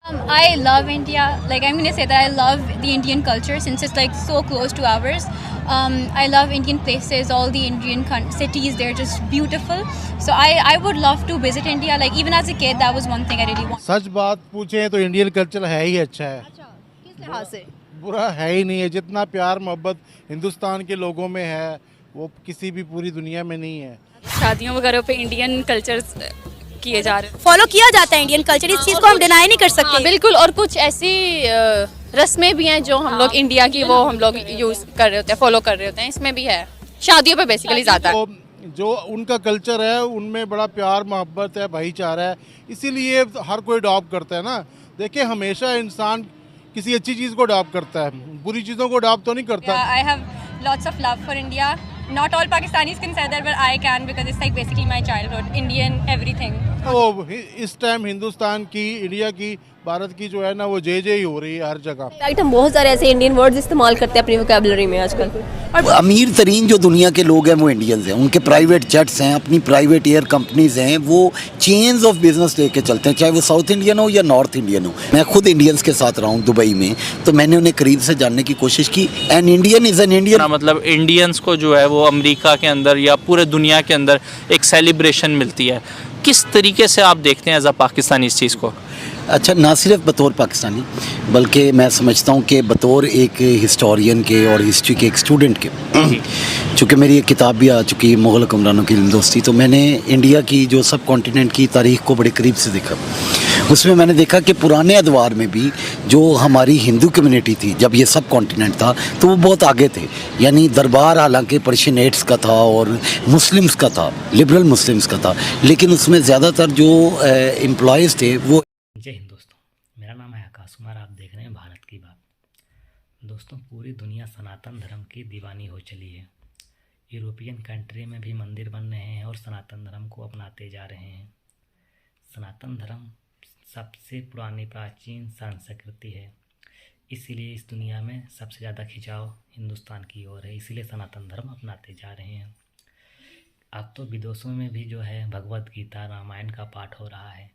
I love India. Like I'm gonna say that I love the Indian culture since it's like so close to ours. I love Indian places, all the Indian cities. They're just beautiful. So I would love to visit India. Like even as a kid, that was one thing I really wanted. सच बात पूछें तो Indian culture है ही अच्छा है, अच्छा, किस लिहाज से? बुरा है ही नहीं है। जितना प्यार मोहब्बत हिंदुस्तान के लोगों में है वो किसी भी पूरी दुनिया में नहीं है। शादियों वगैरह पे इंडियन कल्चर्स किए जा रहे हैं। फॉलो किया जाता है इंडियन कल्चर, इस चीज को हम डिनाई नहीं कर सकते। हाँ, बिल्कुल। और कुछ ऐसी रस्में भी हैं जो हम लोग इंडिया की वो हम लोग यूज कर रहे होते हैं, फॉलो कर रहे होते हैं। इसमें भी है, शादियों पे बेसिकली ज्यादा है। जो उनका कल्चर है उनमें बड़ा प्यार मोहब्बत है, भाईचारा है, इसीलिए हर कोई अडॉप्ट करता है ना। देखिए हमेशा इंसान किसी अच्छी चीज़ को अडॉप्ट करता है, बुरी चीज़ों को अडॉप्ट तो नहीं करता। Yeah, I have lots of love for India. Not all Pakistanis can say that, but I can because it's like basically my childhood. Indian everything. तो इस टाइम हिंदुस्तान की, इंडिया की, भारत की जो है ना वो जय ही हो रही है हर जगह। राइट, हम बहुत सारे ऐसे इंडियन वर्ड्स इस्तेमाल करते हैं अपनी वोकैबुलरी में आजकल। और अमीर तरीन जो दुनिया के लोग हैं वो इंडियंस हैं। उनके प्राइवेट जेट्स हैं, अपनी प्राइवेट एयर कंपनीज हैं, वो चेन्स ऑफ बिजनेस लेके चलते हैं, चाहे वो साउथ इंडियन हो या नॉर्थ इंडियन हो। मैं खुद इंडियंस के साथ रहा हूँ दुबई में, तो मैंने उन्हें करीब से जानने की कोशिश की। An Indian is an Indian. मतलब इंडियंस को जो है वो अमेरिका के अंदर या पूरे दुनिया के अंदर एक सेलिब्रेशन मिलती है। किस तरीके से आप देखते हैं एज अ पाकिस्तानी इस चीज़ को? अच्छा, ना सिर्फ बतौर पाकिस्तानी बल्कि मैं समझता हूँ कि बतौर एक हिस्टोरियन के और हिस्ट्री के एक स्टूडेंट के, चूँकि मेरी एक किताब भी आ चुकी है मुग़ल हुक्मरानों की दोस्ती, तो मैंने इंडिया की जो सब कॉन्टिनेंट की तारीख़ को बड़े करीब से देखा। उसमें मैंने देखा कि पुराने अदवार में भी जो हमारी हिंदू कम्युनिटी थी, जब ये सब कॉन्टिनेंट था, तो वो बहुत आगे थे। यानी दरबार हालांकि पर्शियनेट्स का था और मुस्लिम्स का था, लिबरल मुस्लिम्स का था, लेकिन उसमें ज़्यादातर जो एम्प्लॉयज़ थे वो। जय हिंद दोस्तों, मेरा नाम है आकाश कुमार। आप देख रहे हैं भारत की बात। दोस्तों, पूरी दुनिया सनातन धर्म की दीवानी हो चली है। यूरोपियन कंट्री में भी मंदिर बन रहे हैं और सनातन धर्म को अपनाते जा रहे हैं। सनातन धर्म सबसे पुरानी प्राचीन संस्कृति है, इसीलिए इस दुनिया में सबसे ज़्यादा खिंचाव हिंदुस्तान की ओर है, इसीलिए सनातन धर्म अपनाते जा रहे हैं। अब तो विदेशों में भी जो है भगवत गीता, रामायण का पाठ हो रहा है,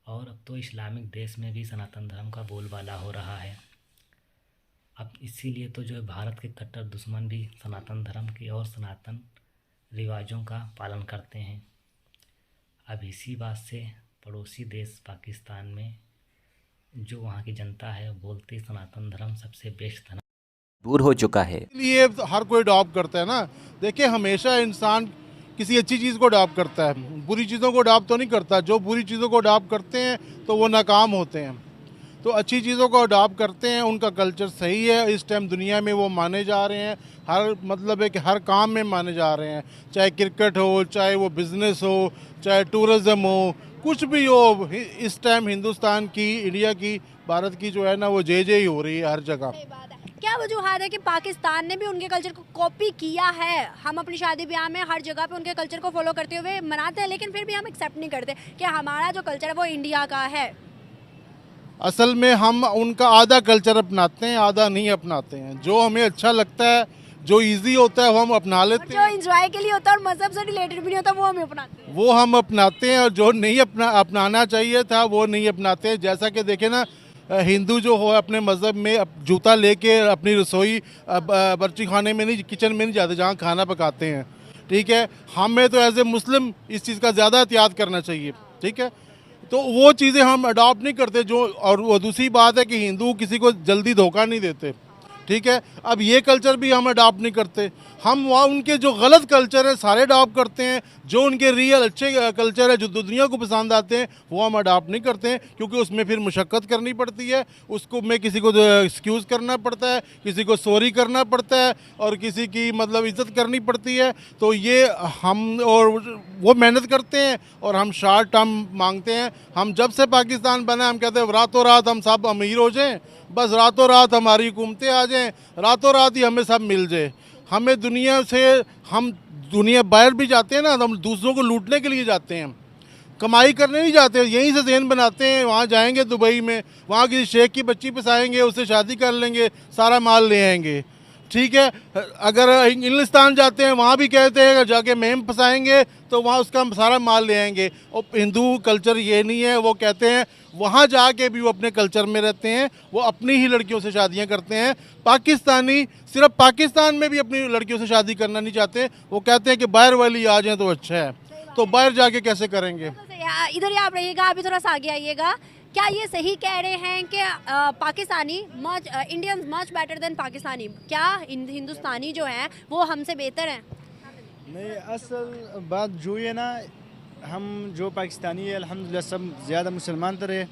और अब तो इस्लामिक देश में भी सनातन धर्म का बोलबाला हो रहा है। अब इसीलिए तो जो है भारत के कट्टर दुश्मन भी सनातन धर्म के और सनातन रिवाजों का पालन करते हैं। अब इसी बात से पड़ोसी देश पाकिस्तान में जो वहाँ की जनता है बोलती सनातन धर्म सबसे बेस्ट धर्म दूर हो चुका है, इसलिए हर कोई अडॉप्ट करता है ना। देखिए हमेशा इंसान किसी अच्छी चीज़ को अडॉप्ट करता है, बुरी चीज़ों को अडॉप्ट तो नहीं करता। जो बुरी चीज़ों को अडॉप्ट करते हैं तो वो नाकाम होते हैं, तो अच्छी चीज़ों को अडॉप्ट करते हैं। उनका कल्चर सही है, इस टाइम दुनिया में वो माने जा रहे हैं। हर मतलब है कि हर काम में माने जा रहे हैं, चाहे क्रिकेट हो, चाहे वो बिज़नेस हो, चाहे टूरिज़्म हो, कुछ भी हो। इस टाइम हिंदुस्तान की, इंडिया की, भारत की जो है ना वो जय ही हो रही है हर जगह। क्या वजूहत है कि पाकिस्तान ने भी उनके कल्चर को कॉपी किया है? हम अपनी शादी ब्याह में हर जगह पे उनके कल्चर को फॉलो करते हुए मनाते हैं, लेकिन फिर भी हम एक्सेप्ट नहीं करते कि हमारा जो कल्चर है वो इंडिया का है। असल में हम उनका आधा कल्चर अपनाते हैं, आधा नहीं अपनाते हैं। जो हमें अच्छा लगता है, जो इजी होता है वो हम अपना लेते हैं। जो एंजॉय के लिए होता है और मजहब से रिलेटेड भी नहीं होता वो हम अपनाते हैं। वो हम अपनाते हैं, और जो नहीं अपनाना चाहिए था वो नहीं अपनाते हैं। जैसा कि देखें ना, हिंदू जो हो अपने मज़हब में जूता लेके अपनी रसोई बर्ची खाने में नहीं, किचन में नहीं जाते जहाँ खाना पकाते हैं, ठीक है। हमें तो एज ए मुस्लिम इस चीज़ का ज़्यादा एहतियात करना चाहिए, ठीक है। तो वो चीज़ें हम अडॉप्ट नहीं करते जो। और वो दूसरी बात है कि हिंदू किसी को जल्दी धोखा नहीं देते, ठीक है। अब ये कल्चर भी हम अडॉप्ट नहीं करते। हम वहाँ उनके जो गलत कल्चर है सारे अडॉप्ट करते हैं। जो उनके रियल अच्छे कल्चर है जो दुनिया को पसंद आते हैं वो हम अडॉप्ट नहीं करते हैं, क्योंकि उसमें फिर मुशक्क़त करनी पड़ती है। उसको में किसी को एक्सक्यूज़ करना पड़ता है, किसी को सॉरी करना पड़ता है, और किसी की मतलब इज़्ज़त करनी पड़ती है। तो ये हम और वो मेहनत करते हैं और हम शॉर्ट टर्म मांगते हैं। हम जब से पाकिस्तान बना हम कहते हैं रातों रात हम सब अमीर हो जाएँ, बस रातों रात हमारी हुकूमतें आ जाएँ, रातों रात ही हमें सब मिल जाए। हमें दुनिया से, हम दुनिया बाहर भी जाते हैं ना, हम दूसरों को लूटने के लिए जाते हैं, कमाई करने नहीं जाते। यहीं से ज़हन बनाते हैं, वहाँ जाएंगे दुबई में, वहाँ किसी शेख की बच्ची फंसाएंगे, उससे शादी कर लेंगे, सारा माल ले आएंगे। ठीक है, अगर इंग्लिस्तान जाते हैं वहाँ भी कहते हैं अगर जाके मेम फंसाएंगे तो वहाँ उसका सारा माल ले आएंगे। और हिंदू कल्चर ये नहीं है, वो कहते हैं वहाँ जाके भी वो अपने कल्चर में रहते हैं, वो अपनी ही लड़कियों से शादियाँ करते हैं। पाकिस्तानी सिर्फ पाकिस्तान में भी अपनी लड़कियों से शादी करना नहीं चाहते, वो कहते हैं कि बाहर वाली आ जाए तो अच्छा है, तो बाहर जाके कैसे करेंगे। इधर ही आप रहिएगा, अभी थोड़ा सा आगे आइएगा। क्या ये सही कह रहे हैं कि Pakistani much Indians much better than Pakistani? क्या हिंदुस्तानी जो हैं वो हमसे बेहतर हैं? नहीं, असल बात जो है ना, हम जो पाकिस्तानी है अल्हम्दुलिल्लाह सब ज़्यादा मुसलमान तो रहे।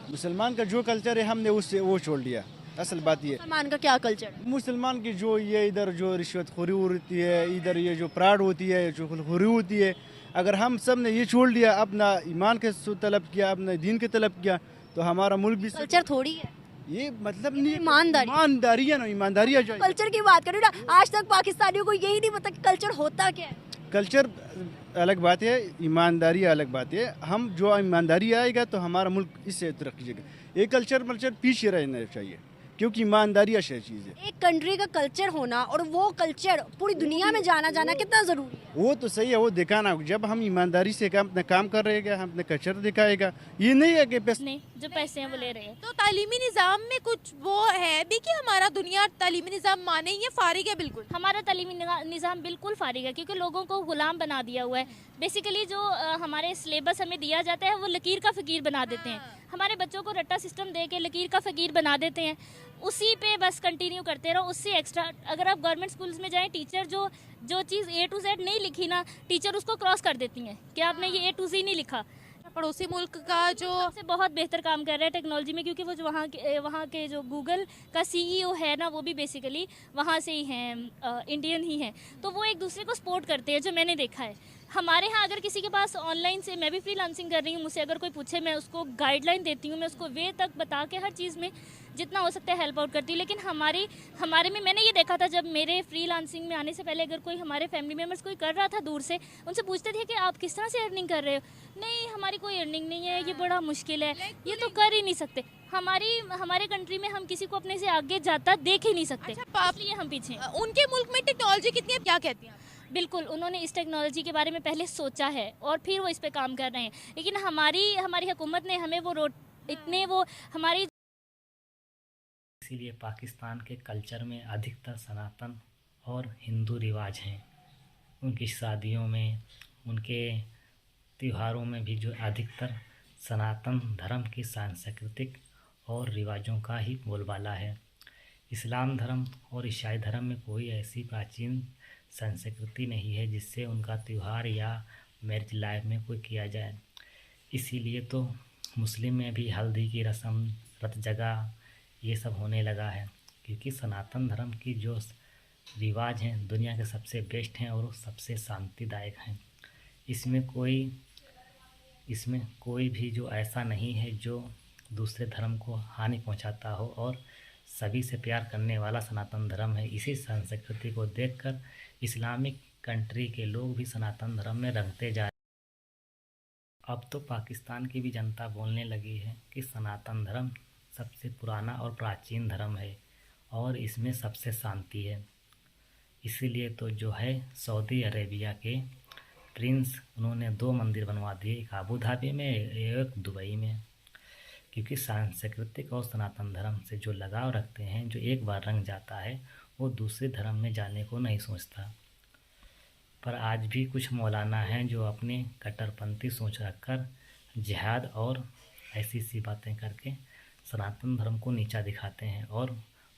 मुसलमान का जो कल्चर है हमने उससे वो छोड़ दिया। असल बात ये मुसलमान का क्या कल्चर? मुसलमान की जो ये इधर जो रिश्वतखोरी होती है, इधर ये जो प्राड होती है, जो खुलखोरी होती है, अगर हम सब ने ये छोड़ दिया, अपना ईमान के तलब किया, अपने दीन के तलब किया, तो हमारा मुल्क भी कल्चर थोड़ी है ये मतलब नहीं, ईमानदारी है ना, ईमानदारी है। कल्चर की बात करूँ ना, आज तक पाकिस्तानियों को यही नहीं पता कि कल्चर होता क्या है। कल्चर अलग बात है, ईमानदारी अलग बात है। हम जो ईमानदारी आएगा तो हमारा मुल्क इससे तरक्की करेगा। ये कल्चर पीछे रहना चाहिए, क्योंकि ईमानदारी अच्छी चीज़ है। एक कंट्री का कल्चर होना और वो कल्चर पूरी दुनिया में जाना कितना जरूरी है? वो तो सही है, वो दिखाना। जब हम ईमानदारी से अपना काम कर रहे हैं, हम अपने कल्चर दिखाएगा। ये नहीं है कि पैसे नहीं, जो पैसे हैं वो ले रहे हैं। तो तालीमी निज़ाम में कुछ वो है भी कि हमारा दुनिया तालीमी निज़ाम माने ही फारिग है? बिल्कुल हमारा तालीमी निज़ाम बिल्कुल फारिग है, क्योंकि लोगों को गुलाम बना दिया हुआ है। बेसिकली जो हमारे सिलेबस हमें दिया जाता है वो लकीर का फ़कीर बना देते हैं। हमारे बच्चों को रट्टा सिस्टम दे के लकीर का फ़कीर बना देते हैं, उसी पे बस कंटिन्यू करते रहो। उससे एक्स्ट्रा अगर आप गवर्नमेंट स्कूल्स में जाएं, टीचर जो चीज़ A to Z नहीं लिखी ना, टीचर उसको क्रॉस कर देती हैं कि आपने ये A to Z नहीं लिखा। पड़ोसी मुल्क का जो से बहुत बेहतर काम कर रहा है टेक्नोलॉजी में, क्योंकि वो जो वहाँ के जो गूगल का CEO है ना, वो भी बेसिकली वहाँ से ही हैं, इंडियन ही हैं। तो वो एक दूसरे को सपोर्ट करते हैं, जो मैंने देखा है। हमारे यहाँ अगर किसी के पास ऑनलाइन से, मैं भी फ्रीलांसिंग कर रही हूँ, मुझसे अगर कोई पूछे मैं उसको गाइडलाइन देती हूँ, मैं उसको वे तक बता के हर चीज़ में जितना हो सकता है हेल्प आउट करती हूँ। लेकिन हमारे में मैंने ये देखा था, जब मेरे फ्रीलांसिंग में आने से पहले अगर कोई हमारे फैमिली मेम्बर्स कोई कर रहा था दूर से, उनसे पूछते थे कि आप किस तरह से अर्निंग कर रहे हो? नहीं, हमारी कोई अर्निंग नहीं है, ये बड़ा मुश्किल है, ये तो कर ही नहीं सकते। हमारे कंट्री में हम किसी को अपने से आगे जाता देख ही नहीं सकते, इसलिए हम पीछे। उनके मुल्क में टेक्नोलॉजी कितनी है, क्या कहती हैं? बिल्कुल, उन्होंने इस टेक्नोलॉजी के बारे में पहले सोचा है और फिर वो इस पे काम कर रहे हैं। लेकिन हमारी हुकूमत ने हमें हमारी इसीलिए पाकिस्तान के कल्चर में अधिकतर सनातन और हिंदू रिवाज हैं। उनकी शादियों में, उनके त्योहारों में भी जो अधिकतर सनातन धर्म की सांस्कृतिक और रिवाजों का ही बोलबाला है। इस्लाम धर्म और ईसाई धर्म में कोई ऐसी प्राचीन संस्कृति नहीं है जिससे उनका त्यौहार या मैरिज लाइफ में कोई किया जाए। इसीलिए तो मुस्लिम में भी हल्दी की रस्म, रत जगह, ये सब होने लगा है, क्योंकि सनातन धर्म की जो रिवाज हैं दुनिया के सबसे बेस्ट हैं और सबसे शांतिदायक हैं। इसमें कोई भी जो ऐसा नहीं है जो दूसरे धर्म को हानि पहुंचाता हो, और सभी से प्यार करने वाला सनातन धर्म है। इसी संस्कृति को देखकर इस्लामिक कंट्री के लोग भी सनातन धर्म में रंगते जा रहे हैं। अब तो पाकिस्तान की भी जनता बोलने लगी है कि सनातन धर्म सबसे पुराना और प्राचीन धर्म है और इसमें सबसे शांति है। इसीलिए तो जो है सऊदी अरेबिया के प्रिंस, उन्होंने 2 मंदिर बनवा दिए, एक अबू धाबी में, एक दुबई में, क्योंकि सांस्कृतिक और सनातन धर्म से जो लगाव रखते हैं, जो एक बार रंग जाता है वो दूसरे धर्म में जाने को नहीं सोचता। पर आज भी कुछ मौलाना हैं जो अपने कट्टरपंथी सोच रखकर जिहाद और ऐसी सी बातें करके सनातन धर्म को नीचा दिखाते हैं और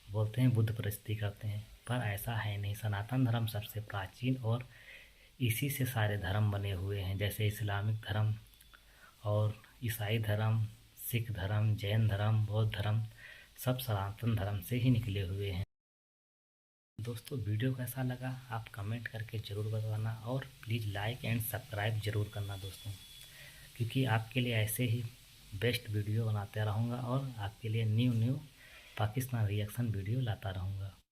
बोलते हैं बुद्ध परस्ती करते हैं, पर ऐसा है नहीं। सनातन धर्म सबसे प्राचीन और इसी से सारे धर्म बने हुए हैं, जैसे इस्लामिक धर्म और ईसाई धर्म, सिख धर्म, जैन धर्म, बौद्ध धर्म, सब सनातन धर्म से ही निकले हुए हैं। दोस्तों, वीडियो कैसा लगा आप कमेंट करके ज़रूर बताना और प्लीज़ लाइक एंड सब्सक्राइब ज़रूर करना दोस्तों, क्योंकि आपके लिए ऐसे ही बेस्ट वीडियो बनाते रहूँगा और आपके लिए न्यू पाकिस्तान रिएक्शन वीडियो लाता रहूँगा।